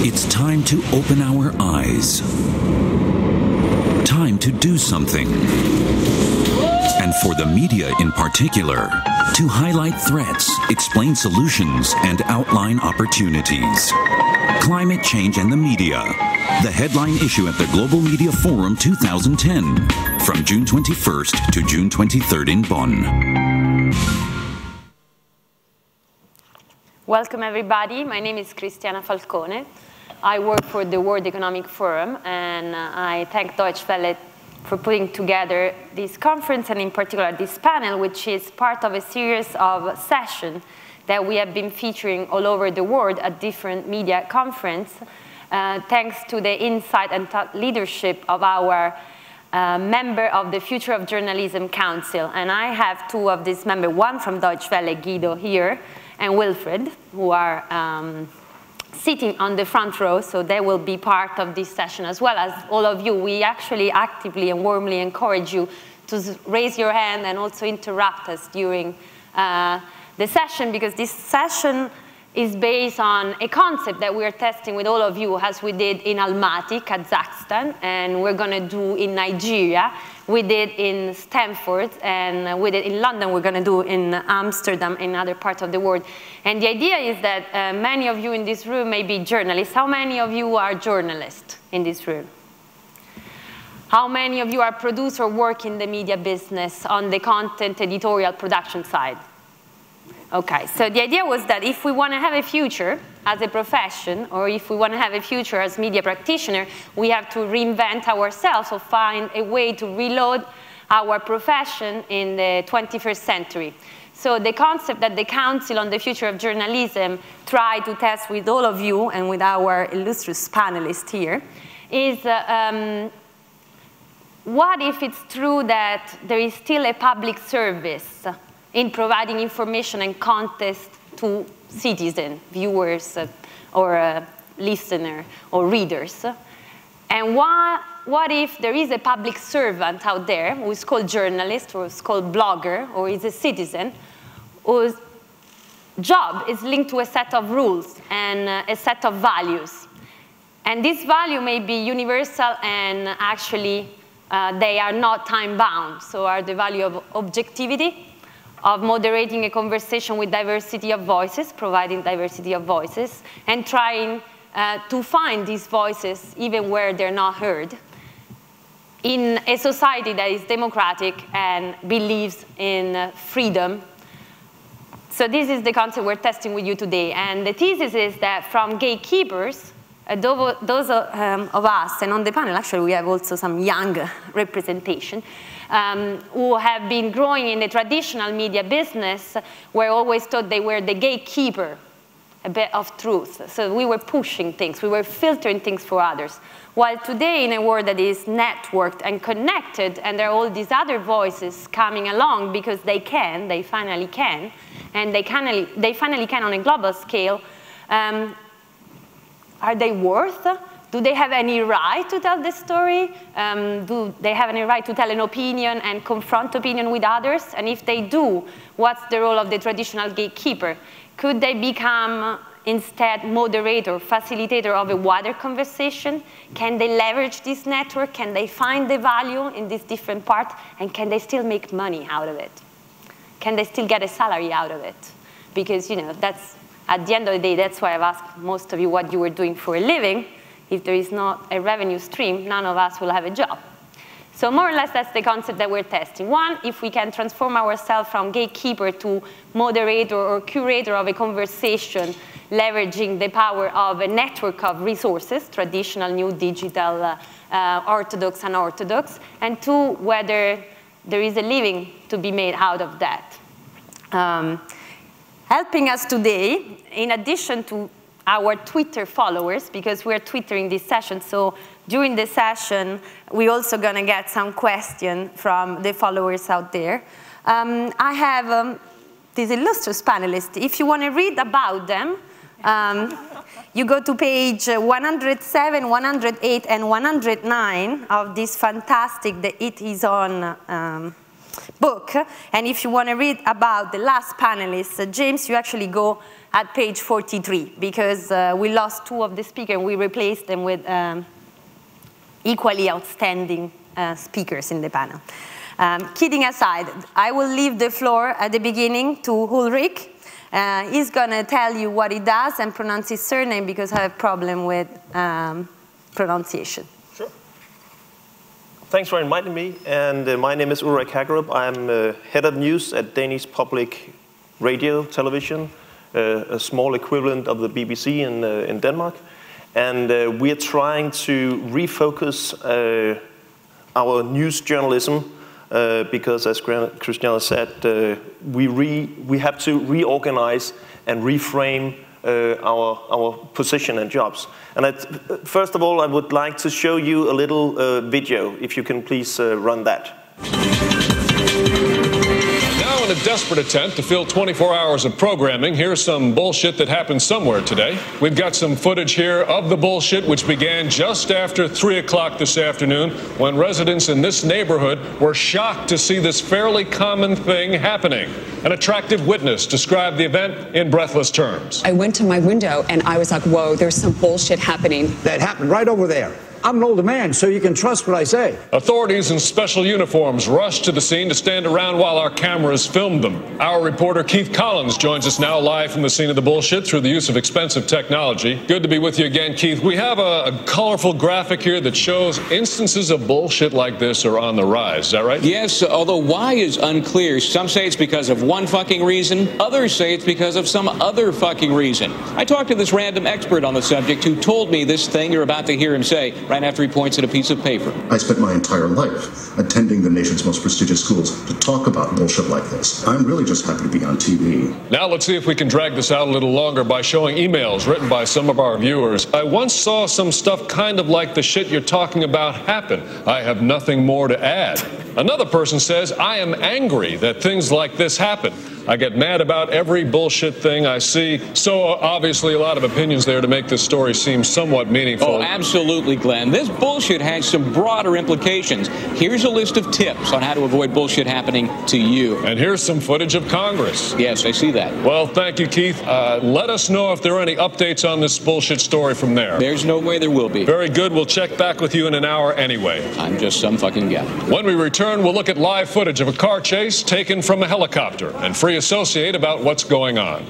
It's time to open our eyes. Time to do something. And for the media in particular, to highlight threats, explain solutions, and outline opportunities. Climate change and the media. The headline issue at the Global Media Forum 2010, from June 21st to June 23rd in Bonn. Welcome, everybody. My name is Cristiana Falcone. I work for the World Economic Forum, and I thank Deutsche Welle for putting together this conference, and in particular this panel, which is part of a series of sessions that we have been featuring all over the world at different media conferences, thanks to the insight and thought leadership of our member of the Future of Journalism Council. And I have two of these members, one from Deutsche Welle, Guido here, and Wilfred, who are sitting on the front row, so they will be part of this session as well as all of you. We actually actively and warmly encourage you to raise your hand and also interrupt us during the session, because this session is based on a concept that we're testing with all of you, as we did in Almaty, Kazakhstan, and we're going to do in Nigeria. We did in Stanford, and we did in London. We're going to do in Amsterdam, in other parts of the world. And the idea is that many of you in this room may be journalists. How many of you are journalists in this room? How many of you are producers or work in the media business on the content editorial production side? Okay, so the idea was that if we want to have a future as a profession, or if we want to have a future as media practitioner, we have to reinvent ourselves or find a way to reload our profession in the 21st century. So the concept that the Council on the Future of Journalism tried to test with all of you and with our illustrious panelists here is what if it's true that there is still a public service in providing information and content to citizens, viewers, or listeners, or readers? And what if there is a public servant out there who is called journalist, or is called blogger, or is a citizen, whose job is linked to a set of rules and a set of values? And this value may be universal, and actually they are not time-bound. So are the value of objectivity, of moderating a conversation with diversity of voices, providing diversity of voices, and trying to find these voices even where they're not heard, in a society that is democratic and believes in freedom. So this is the concept we're testing with you today. And the thesis is that from gatekeepers, those of us, and on the panel actually we have also some young representation, who have been growing in the traditional media business, were always thought they were the gatekeeper, a bit of truth. So we were pushing things, we were filtering things for others. While today, in a world that is networked and connected, and there are all these other voices coming along because they finally can, and they finally can on a global scale, are they worth? Do they have any right to tell the story? Do they have any right to tell an opinion and confront opinion with others? And if they do, what's the role of the traditional gatekeeper? Could they become instead moderator, facilitator of a wider conversation? Can they leverage this network? Can they find the value in this different part? And can they still make money out of it? Can they still get a salary out of it? Because, you know, that's, at the end of the day, that's why I've asked most of you what you were doing for a living. If there is not a revenue stream, none of us will have a job. So more or less, that's the concept that we're testing. One, if we can transform ourselves from gatekeeper to moderator or curator of a conversation, leveraging the power of a network of resources, traditional, new, digital, orthodox, unorthodox, and two, whether there is a living to be made out of that. Helping us today, in addition to our Twitter followers, because we're Twittering this session, so during the session, we're also going to get some questions from the followers out there. I have these illustrious panelists. If you want to read about them, you go to page 107, 108, and 109 of this fantastic, the It Is On book. And if you want to read about the last panelist, James, you actually go at page 43, because we lost 2 of the speakers and we replaced them with equally outstanding speakers in the panel. Kidding aside, I will leave the floor at the beginning to Ulrich. He's going to tell you what he does and pronounce his surname, because I have a problem with pronunciation. Sure. Thanks for inviting me. And my name is Ulrich Hagerup. I'm head of news at Danish Public Radio Television, a small equivalent of the BBC in Denmark. And we are trying to refocus our news journalism because, as Christiana said, we have to reorganize and reframe our position and jobs. And first of all, I would like to show you a little video, if you can please run that. In a desperate attempt to fill 24 hours of programming, here's some bullshit that happened somewhere today. We've got some footage here of the bullshit, which began just after 3 o'clock this afternoon, when residents in this neighborhood were shocked to see this fairly common thing happening. An attractive witness described the event in breathless terms. I went to my window and I was like, whoa, there's some bullshit happening. That happened right over there. I'm an older man, so you can trust what I say. Authorities in special uniforms rushed to the scene to stand around while our cameras filmed them. Our reporter Keith Collins joins us now live from the scene of the bullshit through the use of expensive technology. Good to be with you again, Keith. We have a colorful graphic here that shows instances of bullshit like this are on the rise. Is that right? Yes, although why is unclear. Some say it's because of one fucking reason. Others say it's because of some other fucking reason. I talked to this random expert on the subject who told me this thing you're about to hear him say right after he points at a piece of paper. I spent my entire life attending the nation's most prestigious schools to talk about bullshit like this. I'm really just happy to be on TV. Now let's see if we can drag this out a little longer by showing emails written by some of our viewers. I once saw some stuff kind of like the shit you're talking about happen. I have nothing more to add. Another person says, I am angry that things like this happen. I get mad about every bullshit thing I see. So obviously a lot of opinions there to make this story seem somewhat meaningful. Oh, absolutely, Glenn. This bullshit has some broader implications. Here's a list of tips on how to avoid bullshit happening to you. And here's some footage of Congress. Yes, I see that. Well, thank you, Keith. Let us know if there are any updates on this bullshit story from there. There's no way there will be. Very good. We'll check back with you in an hour anyway. I'm just some fucking guy. When we return, we'll look at live footage of a car chase taken from a helicopter and free associate about what's going on.